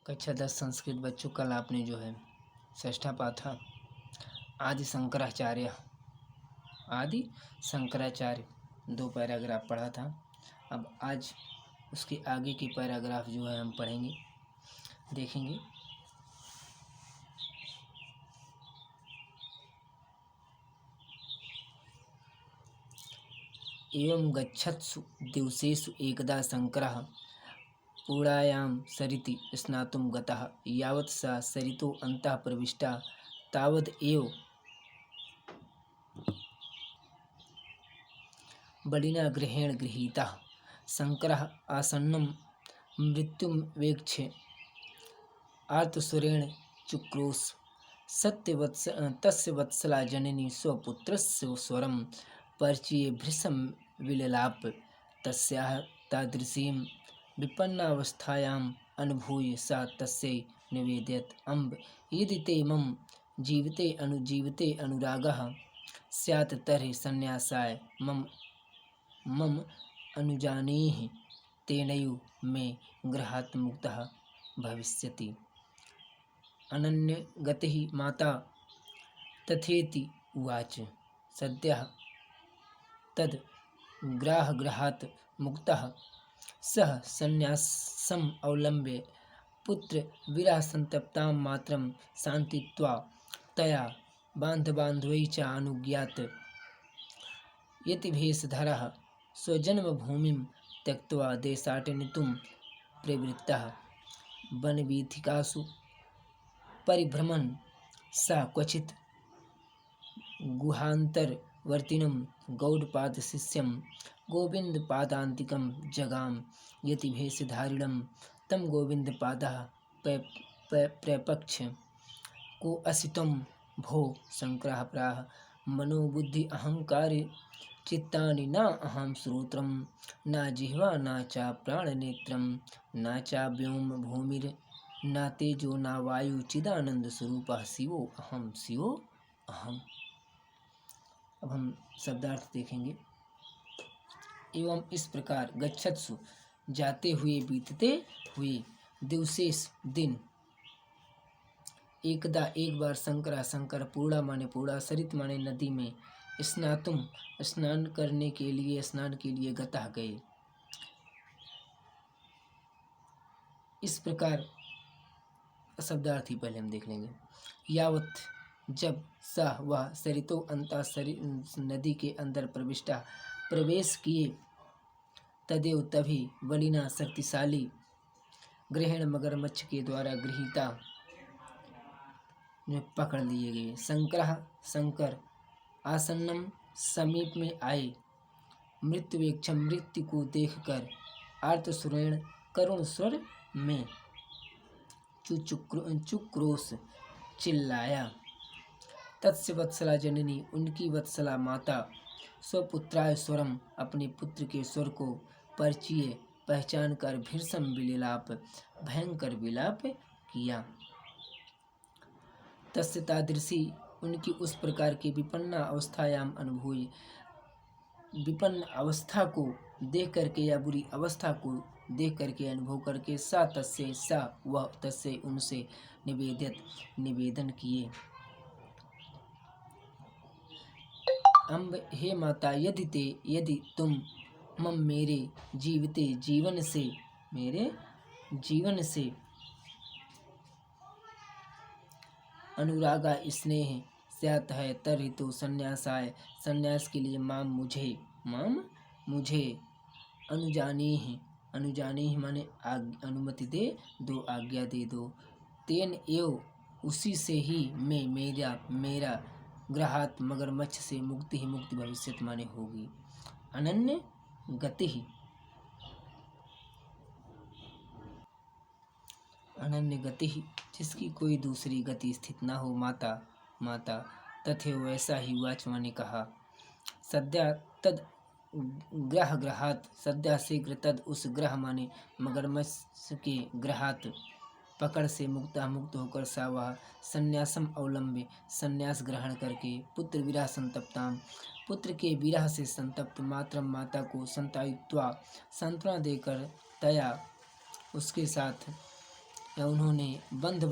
कक्षा 10 संस्कृत बच्चों, कल आपने जो है षष्ठा पाठ था आदि शंकराचार्य 2 पैराग्राफ पढ़ा था। अब आज उसके आगे की पैराग्राफ जो है हम पढ़ेंगे, देखेंगे। एवं गच्छत्सु दिवसेषु एकदा शंकरः पूर्णायां सरिति स्नातुं गतः। यावत् सा सरितो अन्तः प्रविष्टा तावद् एव बलिना गृहेण गृहीतः। शंकरः आसन्नं मृत्युमवेक्ष्य आर्तस्वरेण चुक्रोश। तस्य वत्सला जननी स्वपुत्रस्य स्वरं परिचये भृशं विललाप। तस्याः तादृशीं विपन्नावस्थायाम् अनुभूय सा तस्यै निवेदयत्, अम्ब यदि ते मम जीविते अनुरागः स्यात् तर्हि सन्न्यासाय मम अनुजानीः तेनैव मे गृहात् मुक्तः भविष्यति। अनन्यगतिः माता तथेति उवाच। सद्यः तद् गृहात् मुक्तः सः सन्न्यासम् अवलम्ब्य पुत्रविरहसन्तप्तां मातरं शान्तयित्वा तया बान्धवैः च अनुज्ञात यतिभेषधरः स्वजन्मभूमिं त्यक्त्वा देशाटनितुं प्रवृत्तः। वनवीथिकासु परिभ्रमन् सा क्वचित् गुहान्तरवर्तिनं गौडपादशिष्यं गोविन्दपादान्तिकं जगाम। यतिभेषधारिणं तं गोविन्दपादः प्रपक्ष्य, को असि त्वं भो? शंकरः प्राह, मनोबुद्धि अहंकार चित्तानि न अहं श्रोत्रं, न जिह्वा न च प्राणनेत्रं, न च व्योम भूमिर न तेजो न वायु, चिदानंद स्वरूपः शिवो अहम शिवो अहम। अब हम शब्दार्थ देखेंगे। एवं इस प्रकार गच्छत्सु जाते हुए, बीतते हुए, दिवसेस दिन, एकदा एक बार, शंकर पूर्णा माने पूर्णा, सरित माने नदी में, स्नातुम स्नान के लिए गतः गए। इस प्रकार शब्दार्थ ही पहले हम देख लेंगे। यावत जब, सह वह, सरितो अंता नदी के अंदर प्रवेश किए, तदेव तभी, बलिना शक्तिशाली, ग्रहण मगरमच्छ के द्वारा गृहीता में पकड़ लिए गए। शंकर आसन्नम समीप में आए, मृत्युवेक्षम मृत्यु को देखकर, आर्तस्वरेण करुण स्वर में चुक्रोश चिल्लाया। तस्य वत्सला जननी उनकी वत्सला माता, स्वपुत्राय स्वरम अपने पुत्र के स्वर को परिचय पहचान कर भीषम विलाप भयंकर विलाप किया। तस्य तादृशी उनकी उस प्रकार की विपन्ना अवस्थायाम अनुभूय, विपन्न अवस्था को देख करके या बुरी अवस्था को देख करके अनुभव करके, वह तस्य उनसे निवेदन किए, अम्ब हे माता, यदि तुम मम मेरे जीवन से अनुरागा स्नेह स्यात् है, तर्हि तो सन्यास के लिए माम मुझे अनुजानीहि माने अनुमति दे दो, आज्ञा दे दो। तेन एव उसी से ही मेरा ग्रहात् मगरमच्छ से मुक्ति भविष्यत माने होगी। अनन्य गति जिसकी कोई दूसरी गति स्थित न हो, माता तथे वैसा ही वाच माने कहा। सद्या तद ग्रहात, सद्या शीघ्र, तद उस ग्रह माने मगरमच्छ के ग्रहात पकड़ से मुक्त होकर, सा वह संन्यासम अवलंबे संन्यास ग्रहण करके, पुत्र विरह संतप्ताम पुत्र के विरह से संतप्त, मातरम माता को संतायित्वा सांत्वना देकर, तया उसके साथ, या उन्होंने बंधु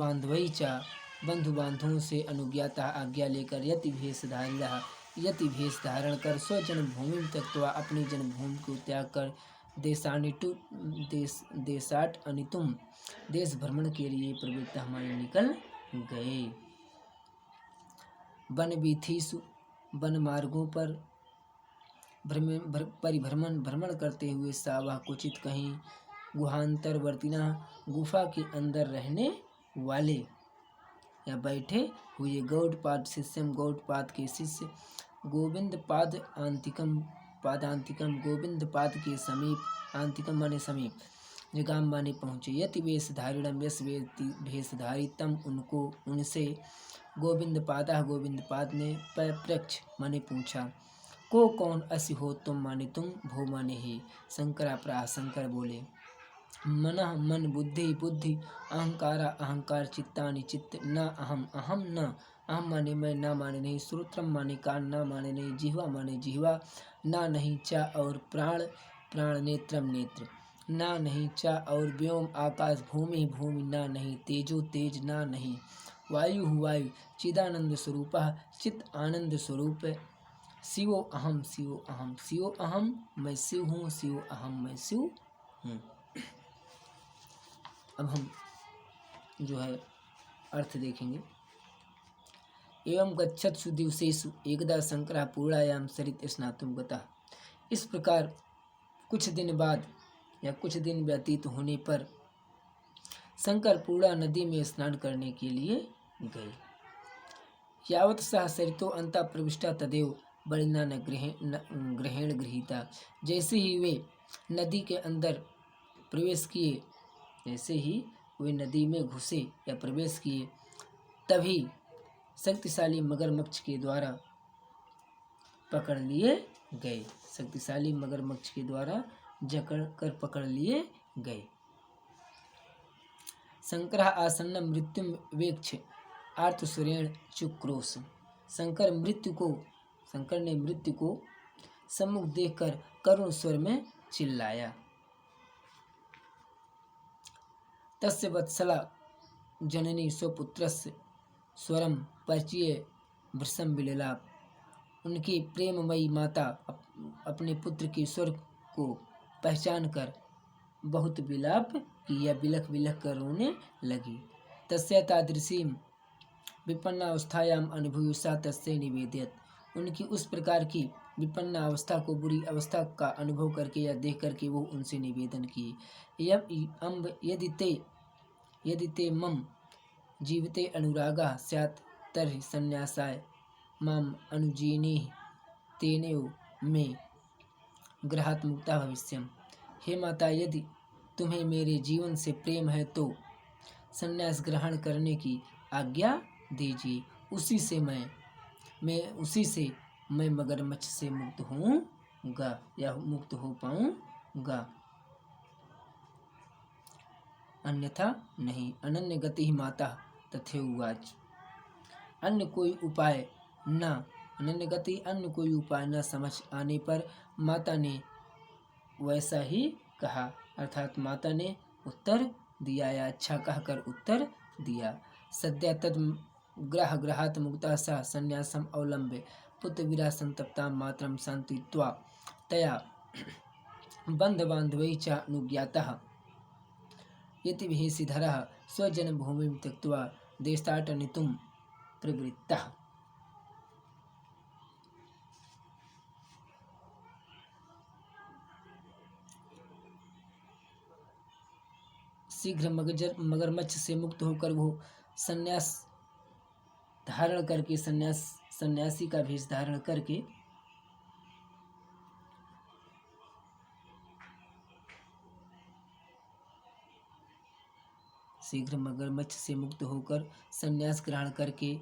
बांधवों से अनुज्ञाता आज्ञा लेकर यति भेष धारण कर स्वजन्मभूमि त्यक्त्वा अपनी जन्मभूमि को त्याग कर देशाट अनितुम देश भ्रमण के लिए प्रवृत्त हमारे निकल गए। वन वीथीसु वन मार्गों पर भ्रमण करते हुए सावह कुचित कहीं गुहांतरवर्तिना गुफा के अंदर रहने वाले या बैठे हुए गौड़पाद के शिष्य गोविंद पाद के समीप आंतिकम माने समीप निगाम माने पहुँचे। यति वेशधारिणम यस भेषधारी तम उनसे गोविंद पाद ने प्रत्यक्ष माने पूछा। को कौन असि हो तुम माने तुम भो माने हे। शंकर बोले मनः मन बुद्धि अहंकार चित्तानि चित्त न अहम न अहम माने मैं न माने नहीं श्रोत्रम माने कान न माने नहीं जिह्वा माने जिह्वा न नहीं चा और प्राण नेत्रम नेत्र न नहीं चा और व्योम आकाश भूमि न नहीं तेजो तेज न नहीं वायु चिदानंद स्वरूप चित आनंद स्वरूप शिवो अहम मैं शिव हूँ शिव अहम मैं शिव हूँ। अब हम जो है अर्थ देखेंगे। एवं गच्छत्सु दिवसेषु एकदा शंकरः पूर्णायाम सरित स्नातुं गतः। इस प्रकार कुछ दिन व्यतीत होने पर शंकर पूर्णा नदी में स्नान करने के लिए गए। यावत् सः सरितो अंता प्रविष्टा तदेव बलिना न ग्रहेण गृहीता। जैसे ही वे नदी के अंदर प्रवेश किए जैसे ही वे नदी में घुसे या प्रवेश किए तभी शक्तिशाली मगरमच्छ के द्वारा पकड़ लिए गए। शक्तिशाली मगरमच्छ के द्वारा जकड़ कर पकड़ लिए गए। शंकर आसन्न मृत्यु वेक्ष आर्तस्वरेण चुक्रोश। शंकर ने मृत्यु को सम्मुख देखकर करुण स्वर में चिल्लाया। तस्य वत्सला जननी स्वपुत्रस्य स्वरम परिचय भृशं विललाप। उनकी प्रेममयी माता अपने पुत्र के स्वर को पहचान कर बहुत विलाप किया, बिलख बिलख कर रोने लगी। तस्य तादृशीं विपन्नावस्थायाम अनुभूयसा तस्य निवेदयत्। उनकी उस प्रकार की विपन्न अवस्था को बुरी अवस्था का अनुभव करके या देख करके वो उनसे निवेदन किए। यदि ते मम जीविते अनुरागा स्यात् तर्हि संन्यासाय माम अनुजीनेः तेनैव मे गृहात् मुक्ता भविष्यम्। हे माता, यदि तुम्हें मेरे जीवन से प्रेम है तो संन्यास ग्रहण करने की आज्ञा दीजिए। उसी से मैं मगरमच्छ से मुक्त होऊंगा या मुक्त हो पाऊंगा, अन्यथा नहीं। अनन्य गति माता तथैवाच। अन्य कोई उपाय न समझ आने पर माता ने वैसा ही कहा, अर्थात माता ने उत्तर दिया या अच्छा कहकर उत्तर दिया। सद्या तद ग्रहात् मुक्ता सा संन्यासम अवलंब्य पुत्र विरह संतप्तां मातरं शान्तयित्वा तया बन्धुबान्धवैः च अनुज्ञातः यति भेषधरः स्वजन्मभूमिं त्यक्त्वा देशाटनितुं प्रवृत्तः। शीघ्र मगरमच्छ से मुक्त होकर वो संन्यास धारण करके सन्यासी का भेष धारण करके शीघ्र मगरमच्छ से मुक्त होकर संन्यास ग्रहण करके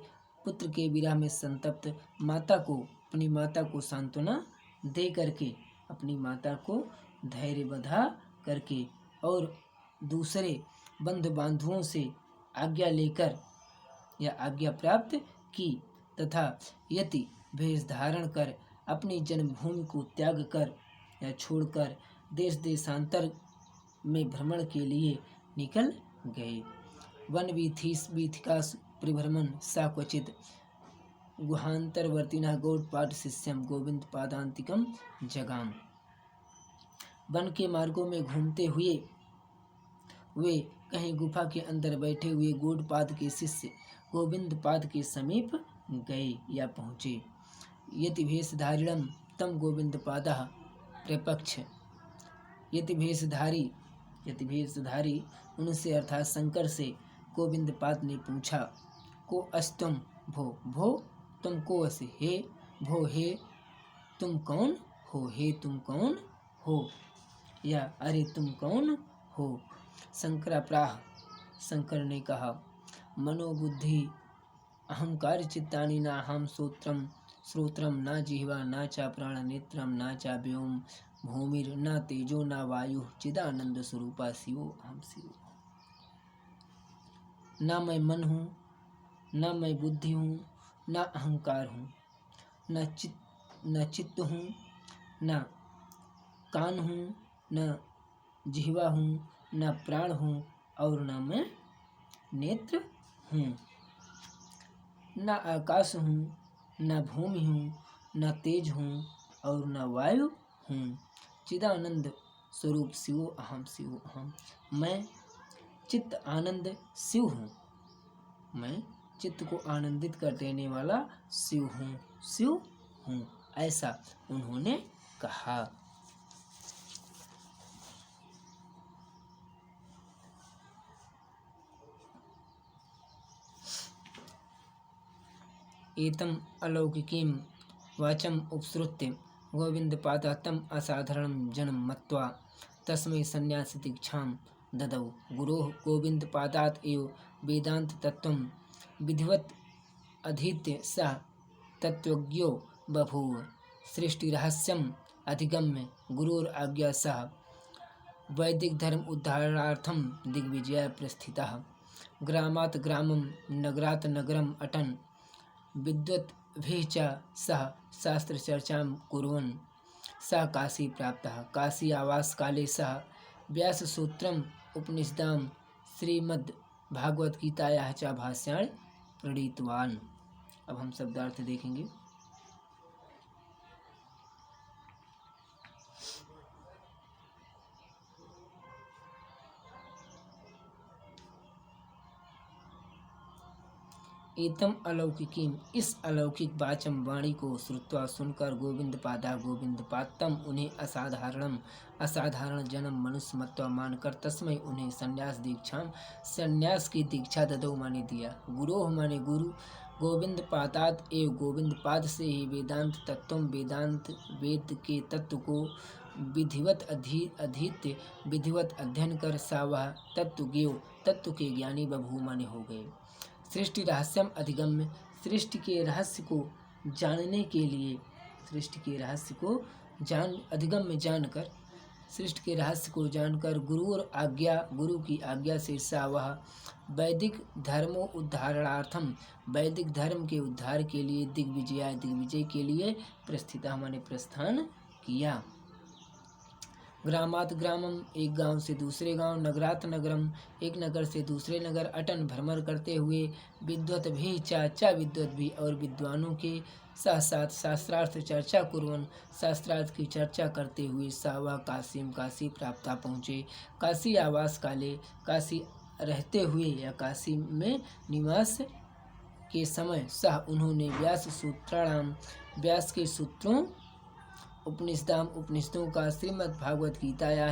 पुत्र के विरह में संतप्त अपनी माता को सांत्वना दे करके, अपनी माता को धैर्य बधा करके और दूसरे बंधु बांधवों से आज्ञा लेकर या आज्ञा प्राप्त की तथा यति भेष धारण कर अपनी जन्मभूमि को त्याग कर या छोड़कर देश देशांतर में भ्रमण के लिए निकल गए। वन वीथिकास परिभ्रमण सा क्वचित गुहांतरवर्तिनः गौड़पाद शिष्यम गोविंद पादांतिकम जगाम। वन के मार्गों में घूमते हुए वे कहीं गुफा के अंदर बैठे हुए गौड़पाद के शिष्य गोविंद पाद के समीप गए या पहुँचे। यति भेषधारिणम तम गोविंद पादः प्रपक्ष। यति भेषधारी उनसे अर्थात शंकर से गोविंद पाद ने पूछा, को अस्तम भो तुम को अस, हे भो हे तुम कौन हो, हे तुम कौन हो, या अरे तुम कौन हो। शंकरा प्राह, शंकर ने कहा, मनोबुद्धि अहंकार चित्तानि नाहं श्रोत्रम न जिह्वा न चा प्राण नेत्रम न चा व्योम भूमिर न तेजो न वायु चिदानंद स्वरूपा शिवो अहम शिव। न मैं मन हूँ, न मैं बुद्धि हूँ, न अहंकार हूँ, न चित्त हूँ, न कान हूँ, न जिह्वा हूँ, न प्राण हूँ, और न मैं नेत्र हूँ। न आकाश हूँ, न भूमि हूँ, न तेज हूँ, और न वायु हूँ। चिदानंद स्वरूप शिवो अहम। मैं चित्त आनंद शिव हूँ। मैं चित्त को आनंदित कर देने वाला शिव हूँ। ऐसा उन्होंने कहा। एतम अलौकिकीं वाचम उपसृत्य गोविंदपादः तम असाधारणं जनं मत्वा तस्मै सन्न्यासदीक्षां ददौ। गुरोः गोविंदपादात् एव वेदान्ततत्त्वं विधिवत् अधीत्य सः तत्त्वज्ञो बभूव। सृष्टिरहस्यम् अधिगम्य गुरोराज्ञया सह वैदिक धर्म उद्धारणार्थं दिग्विजयाय प्रस्थितः। ग्रामात् ग्रामं नगरात् नगरम् अटन् विद्वद्भिः च सह शास्त्रचर्चां कुर्वन् सः काशी प्राप्तः। काशी आवासकाले सः व्याससूत्रम् उपनिषदां श्रीमद्भागवद्गीतायाः च भाष्याणि प्रणीतवान्। अब हम शब्दार्थ देखेंगे। एतम अलौकिकीम, इस अलौकिक वाचम वाणी को श्रुत्वा सुनकर गोविंदपाद तम उन्हें असाधारण जन्म मनुष्य मत्वा मानकर तस्मै उन्हें संन्यास की दीक्षा ददौ माने दिया। गुरोह माने गुरु गोविंदपादात एवं गोविंदपाद से ही वेदांत तत्व वेद के तत्व को विधिवत अधीत्य विधिवत अध्ययन कर सा वह तत्व के ज्ञानी बभू माने हो गए। सृष्टि रहस्यम अधिगम्य, सृष्टि के रहस्य को जानने के लिए अधिगम्य जानकर सृष्टि के रहस्य को जानकर गुरु की आज्ञा से सा वह वैदिक धर्मो उद्धारणार्थम, वैदिक धर्म के उद्धार के लिए दिग्विजय के लिए प्रस्थान किया। ग्रामात ग्रामम, एक गांव से दूसरे गांव, नगरात नगरम, एक नगर से दूसरे नगर, अटन भ्रमण करते हुए, विद्वत भी चा विद्वत भी और विद्वानों के साथ शास्त्रार्थ चर्चा कुर्वन, शास्त्रार्थ की चर्चा करते हुए सावा काशी प्राप्ता पहुँचे। काशी आवास काले, काशी रहते हुए या काशी में निवास के समय सह उन्होंने व्यास के सूत्रों उपनिषदों का श्रीमद्भागवद्गीताया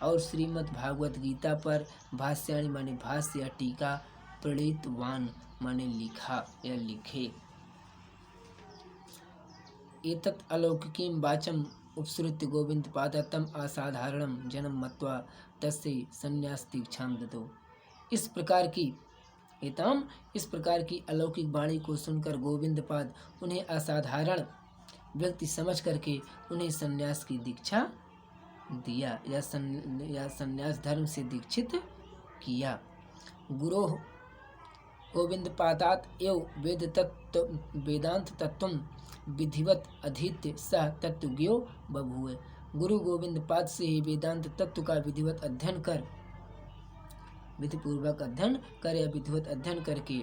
और श्रीमद्भागवद्गीता पर भाष्याणि माने भाष्य या टीका प्रणीतवान माने लिखा या लिखे। एतत् अलौकिकीं वाचम उपसृत्य गोविंदपाद तम असाधारणं जन्म मत्वा तस्य संन्यास दीक्षां ददौ। इस प्रकार की अलौकिक वाणी को सुनकर गोविंदपाद उन्हें असाधारण व्यक्ति समझ करके उन्हें संन्यास की दीक्षा दिया या संन्यास धर्म से दीक्षित किया। गुरोः गोविंदपादात एव वेदांत तत्त्वं विधिवत अधीत्य सह तत्वज्ञो बभूव। गुरु गोविंदपाद से ही वेदांत तत्व का विधिवत अध्ययन कर विधिपूर्वक अध्ययन करे या विधिवत अध्ययन करके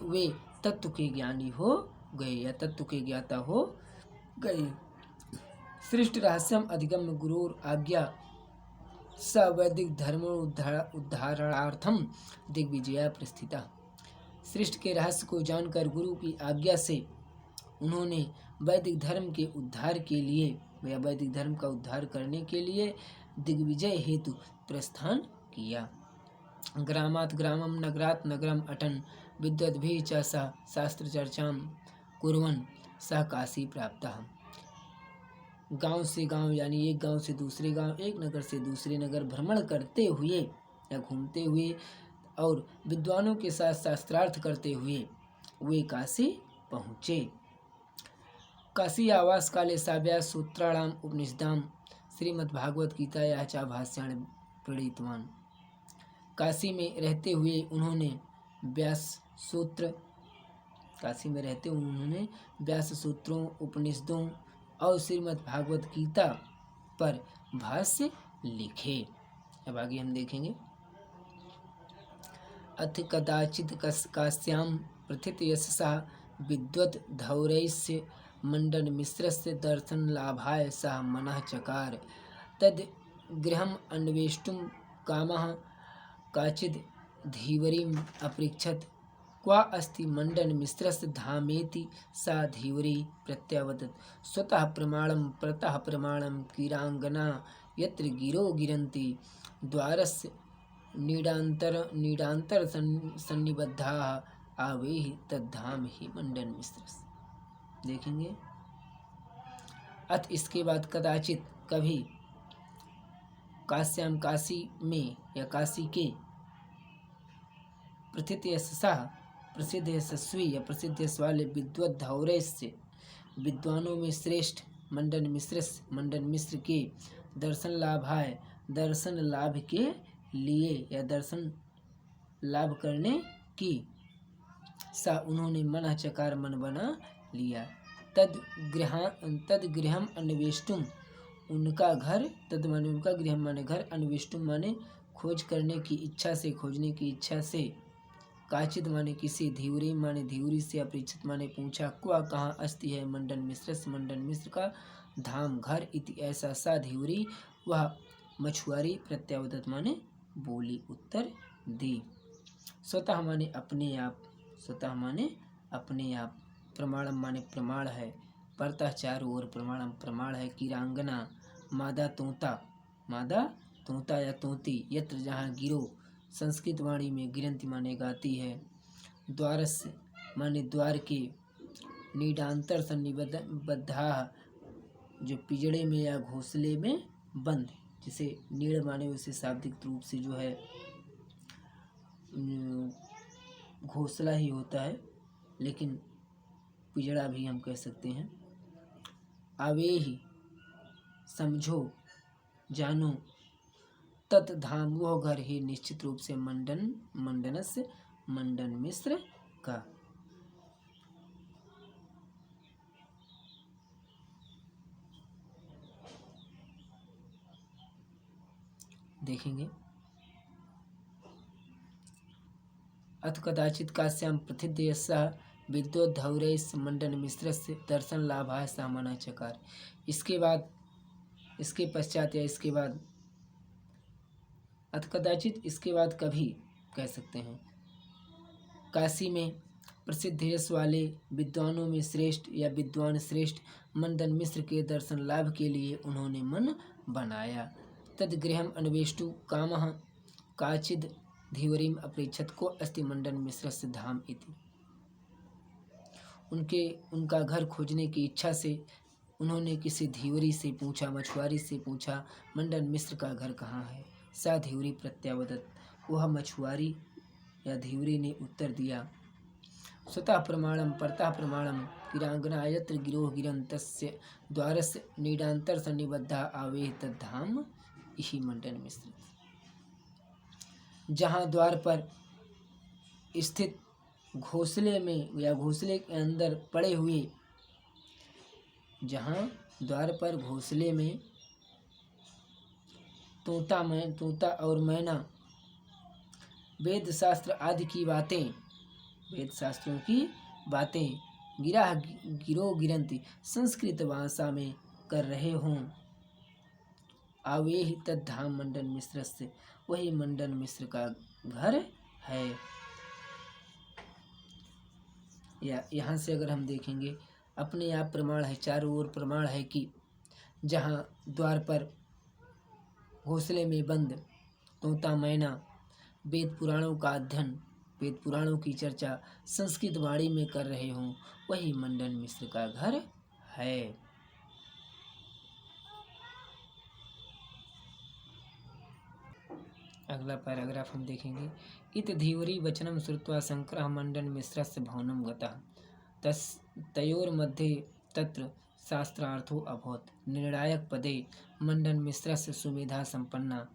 वे तत्व के ज्ञानी हो गए या तत्व के ज्ञाता हो गए। सृष्ट रहस्यम अधिगम गुरुर आज्ञा स वैदिक धर्म उद्धारणार्थम दिग्विजया प्रस्थिता। सृष्टि के रहस्य को जानकर गुरु की आज्ञा से उन्होंने वैदिक धर्म के उद्धार के लिए या वैदिक धर्म का उद्धार करने के लिए दिग्विजय हेतु प्रस्थान किया। ग्रामात् ग्रामम नगरात् नगरम अटन विद्वद्भिः च सह शास्त्र चर्चां कुर्वन् सह काशी प्राप्तः। गांव से गांव यानी एक गांव से दूसरे गांव, एक नगर से दूसरे नगर भ्रमण करते हुए या घूमते हुए और विद्वानों के साथ शास्त्रार्थ करते हुए वे काशी पहुँचे। काशी आवास काले साव्या सूत्राणाम उपनिषदाम श्रीमद्भागवत गीतायाः च भाष्याणि प्रणीतवान्। काशी में रहते हुए उन्होंने व्यास सूत्रों, उपनिषदों और श्रीमद्भागवत गीता पर भाष्य लिखे। अब आगे हम देखेंगे। अथ कदाचित् काश्यां प्रथित यशसा विद्वद् धौरैस्य मण्डनमिश्रस्य दर्शनलाभाय सः मनः चकार। तद् गृहम् अन्वेष्टुं कामः काचिद् धीवरीम् अपृच्छत् क्वा अस्ति मण्डनमिश्रस्य धामेति। सा धीवरी प्रत्यावदत् स्वतः प्रमाणं परतः प्रमाणं कीराङ्गना यत्र गिरो गिरन्ति द्वारस्य नीडान्तर सन्निबद्धाः आवेहि तद्धाम ही मण्डनमिश्रस्य। देखेंगे। अथ इसके बाद कदाचित कभी काश्याम काशी में या काशी के प्रथित यशसा प्रसिद्ध यशस्वी या प्रसिद्ध यश वाले विद्वद् धौरैस्य विद्वानों में श्रेष्ठ मंडन मिश्र के दर्शन लाभ के लिए या दर्शन लाभ करने की सा उन्होंने मन चकार मन बना लिया। तद गृहम अन्वेष्टुम उनका घर, तद माने उनका, गृह माने घर, अन्वेष्टुम माने खोज करने की इच्छा से, खोजने की इच्छा से, काचिद माने किसी, धीवरी माने धीवरी से, अपरिचित माने पूछा, क्वा कहाँ, अस्ति है मंडन मिश्र का धाम घर, इति ऐसा, सा धीवरी वह मछुआरी, प्रत्यावदत माने बोली, उत्तर दी। स्वतः माने अपने आप, स्वतः माने अपने आप, प्रमाणम माने प्रमाण है, परतः चारों ओर, प्रमाणम प्रमाण है, कीरांगना मादा तोता या तोती, यत्र जहाँ, गिरो संस्कृत वाणी में गिरंती माने गाती है, द्वारस्य माने द्वार के, नीडांतर सन्निबद्धा जो पिजड़े में या घोंसले में बंद, जिसे नीड़ माने उसे शाब्दिक रूप से जो है घोंसला ही होता है, लेकिन पिजड़ा भी हम कह सकते हैं। आवेही समझो, जानो, तत् धाम वह घर ही, निश्चित रूप से मंडन मिश्र का। देखेंगे। अथ कदाचित काश्याम प्रथित यशः विद्वद् धौरैः मंडन मिश्रस्य दर्शन लाभाय सामना चकार। इसके बाद, इसके पश्चात या इसके बाद, अथ कदाचित इसके बाद कभी कह सकते हैं, काशी में प्रसिद्ध यश वाले विद्वानों में श्रेष्ठ या विद्वान श्रेष्ठ मंडन मिश्र के दर्शन लाभ के लिए उन्होंने मन बनाया। तद गृहम अन्वेष्टु कामः काचिद धीवरीम अपृच्छत् को अस्ति मंडन मिश्रस्य धाम इति। उनका घर खोजने की इच्छा से उन्होंने किसी धीवरी से पूछा, मछुआरी से पूछा, मंडन मिश्र का घर कहाँ है। सा धीवरी प्रत्यावदत, वह मछुआरी या धीवरी ने उत्तर दिया, स्वतः प्रमाणम परतः प्रमाणम कीरांगना यत्र गिरोह गिरन्तस्य द्वारस्य नीडांतर सन्निबद्धा आवेहि तद्धाम इहि मंडन मिश्र। जहाँ द्वार पर स्थित घोंसले में या घोंसले के अंदर पड़े हुए, जहाँ द्वार पर घोंसले में तोता और मैना वेद शास्त्र आदि की बातें, वेद शास्त्रों की बातें गिरो गिरंती संस्कृत भाषा में कर रहे हों। आवेहि तद्धाम मंडन मिश्र से, वही मंडन मिश्र का घर है। या यहाँ से अगर हम देखेंगे, अपने आप प्रमाण है, चारों ओर प्रमाण है कि जहाँ द्वार पर घोंसले में बंद तोता मैना वेद पुराणों का अध्ययन, वेद पुराणों की चर्चा संस्कृत वाणी में कर रहे हों, वही मंडन मिश्र का घर है। अगला पैराग्राफ हम देखेंगे। इत धीवरी वचनम श्रुत्वा शंकरः मंडन मिश्रस्य भवनं गतः तयोर्मध्ये तत्र शास्त्रार्थो अभवत्। निर्णायक पदे मंडन मिश्रस्य सुमेधा संपन्ना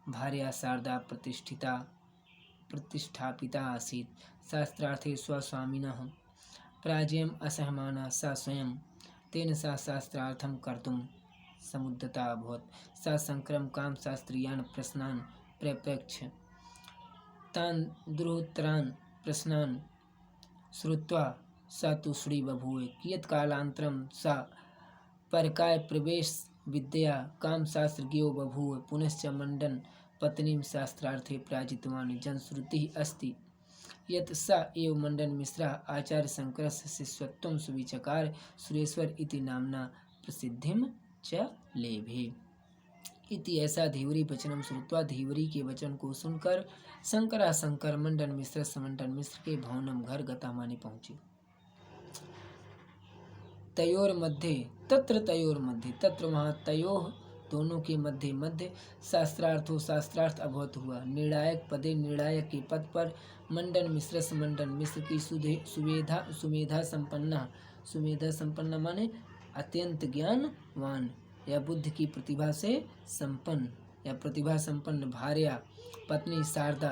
भार्या शारदा प्रतिष्ठापिता आसीत्। शास्त्रार्थे स्वस्वामिनः पराजयम् असहमाना सा स्वयं, तेन सा शास्त्रार्थं कर्तुं समुद्यता अभवत्। सा शंकरं कामशास्त्रीयान् प्रश्नान् प्रप्यक्ष तान् दुरोत्तरान् प्रश्नान् श्रुत्वा सा तुष्णी बभूव। कियत्कालानन्तरं सा परकाय प्रवेश विद्या कामशास्त्रज्ञो बभूव। पुनश्च मंडन पत्नीं शास्त्रार्थे पराजितवान्। जनश्रुतिः अस्ति यत् स एव मंडन मिश्रः आचार्य शंकरस्य शिष्यत्वं सुविचकार सुरेश्वर इति नाम्ना प्रसिद्धिं च लेभे। इति ऐसा धीवरी वचनम श्रुत्वा, धीवरी के वचन को सुनकर शंकर मंडन मिश्र के भवनम घर गता माने पहुँचे। तयोर मध्य तत्र वहाँ तयोः दोनों के मध्य शास्त्रार्थ अभवत हुआ। निर्णायक पदे निर्णायक के पद पर मंडन मिश्र की सुमेधा संपन्ना माने अत्यंत ज्ञानवान या बुद्धि की प्रतिभा से संपन्न या प्रतिभा संपन्न भार्या पत्नी शारदा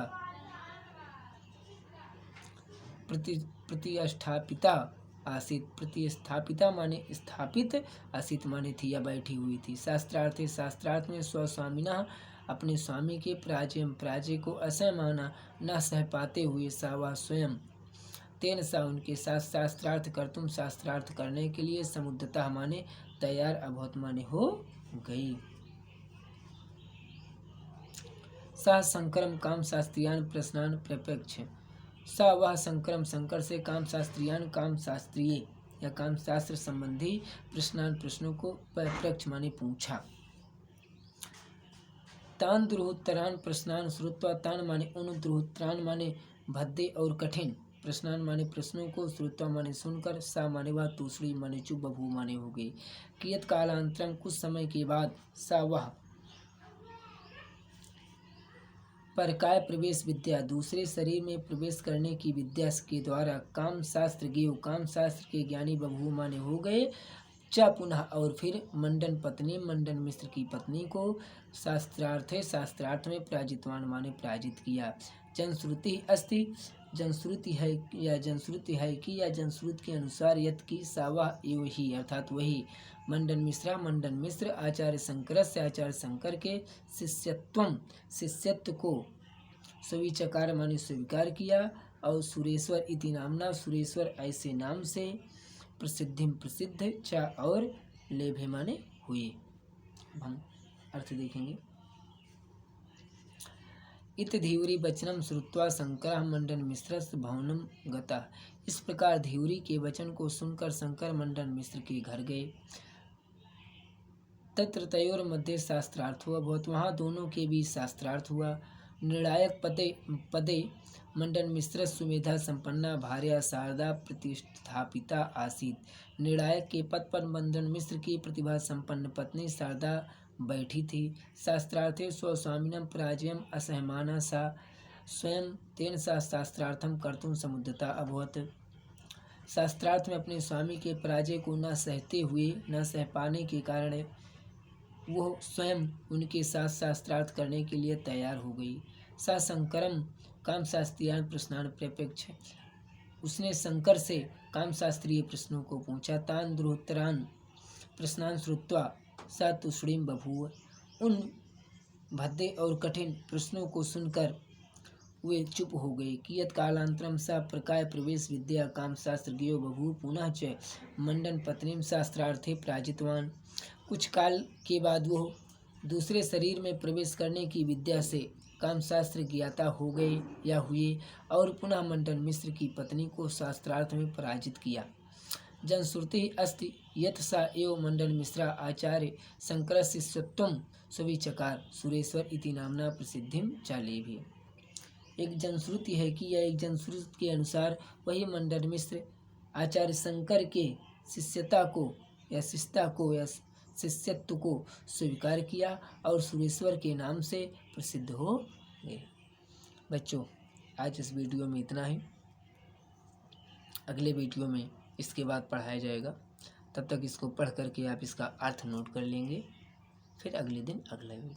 प्रतिष्ठापिता आसित। प्रतिष्ठापिता माने स्थापित, आसित माने थी या बैठी हुई थी। शास्त्रार्थ में स्वस्वामिना अपने स्वामी के पराजय को असह माना न सह पाते हुए सा वह स्वयं, तेन सा उनके साथ शास्त्रार्थ करने के लिए समुद्रता माने तैयार, अभवत माने हो गई। सा शंकरम काम शास्त्रीयान प्रश्नान प्रपक्ष, सा वह शंकर से काम शास्त्रीय या काम शास्त्र संबंधी प्रश्नों को प्रपक्ष माने पूछा। तान दुरोत्तरान प्रश्नान श्रुत्वा, तान माने उन, दुरोत्तरान माने भद्दे और कठिन, प्रश्नान माने प्रश्नों को, श्रुत्वा माने सुनकर, सा माने वह, तूसरी माने चुप, बभू माने हो गई। कियत कालांतरम कुछ समय के बाद, सा वह परकाय प्रवेश विद्या दूसरे शरीर में प्रवेश करने की विद्या के द्वारा काम शास्त्र के ज्ञानी बभू माने हो गए। च पुनः और फिर मंडन मिश्र की पत्नी को शास्त्रार्थ में पराजितवान माने पराजित किया। जनश्रुति अस्ति, जनश्रुति है कि या जनश्रुति के अनुसार यत की सावा एव ही अर्थात वही मंडन मिश्र आचार्य शंकर के शिष्यत्व को स्वीचकार माने स्वीकार किया और सुरेश्वर इति नामना सुरेश्वर ऐसे नाम से प्रसिद्ध चा और लेभे माने हुए। हम अर्थ देखेंगे। इत धीवरी वचनम श्रुत्वा शंकर मंडन मिश्र भवनम गता। इस प्रकार धीवरी के वचन को सुनकर शंकर मंडन मिश्र के घर गए। तत्र तयोर मध्य शास्त्रार्थ हुआ, बहुत वहाँ दोनों के बीच शास्त्रार्थ हुआ। निर्णायक पदे मंडन मिश्र सुमेधा संपन्ना भार्या शारदा प्रतिष्ठापिता आसीत। निर्णायक के पद पर मंडन मिश्र की प्रतिभा संपन्न पत्नी शारदा बैठी थी। शास्त्रार्थे स्वस्वामिनं पराजयम् असहमाना सा स्वयं, तेन सा शास्त्रार्थम कर्तुं समुद्यता अभवत। शास्त्रार्थ में अपने स्वामी के पराजय को न सह पाने के कारण वो स्वयं उनके साथ शास्त्रार्थ करने के लिए तैयार हो गई। सा शंकरम काम शास्त्रीय प्रश्नान प्रपक्ष, उसने शंकर से काम शास्त्रीय प्रश्नों को पूछा। तान दुरोत्तरान प्रश्नान श्रुत्वा सा तुष्णीम बभूव, उन भद्दे और कठिन प्रश्नों को सुनकर वे चुप हो गए। कियत् कालांतरम सा प्रकाय प्रवेश विद्या काम शास्त्रज्ञो बभूव पुनः च मंडन पत्नीम शास्त्रार्थे पराजितवान। कुछ काल के बाद वो दूसरे शरीर में प्रवेश करने की विद्या से कामशास्त्र ज्ञाता हो गए या हुए और पुनः मंडन मिश्र की पत्नी को शास्त्रार्थ में पराजित किया। जनश्रुति अस्ति यत् सा एव मंडन मिश्रा आचार्य शंकर शिष्यत्वं स्वीचकार सुरेश्वर इति नामना प्रसिद्धिम चालेभ्य। एक जनश्रुति है कि यह एक जनश्रुति के अनुसार वही मंडन मिश्र आचार्य शंकर के शिष्यता को या शिष्यता को या शिष्यत्व को स्वीकार किया और सुरेश्वर के नाम से प्रसिद्ध हो गए। बच्चों, आज इस वीडियो में इतना ही। अगले वीडियो में इसके बाद पढ़ाया जाएगा। तब तक इसको पढ़ करके आप इसका अर्थ नोट कर लेंगे। फिर अगले दिन अगला वीडियो।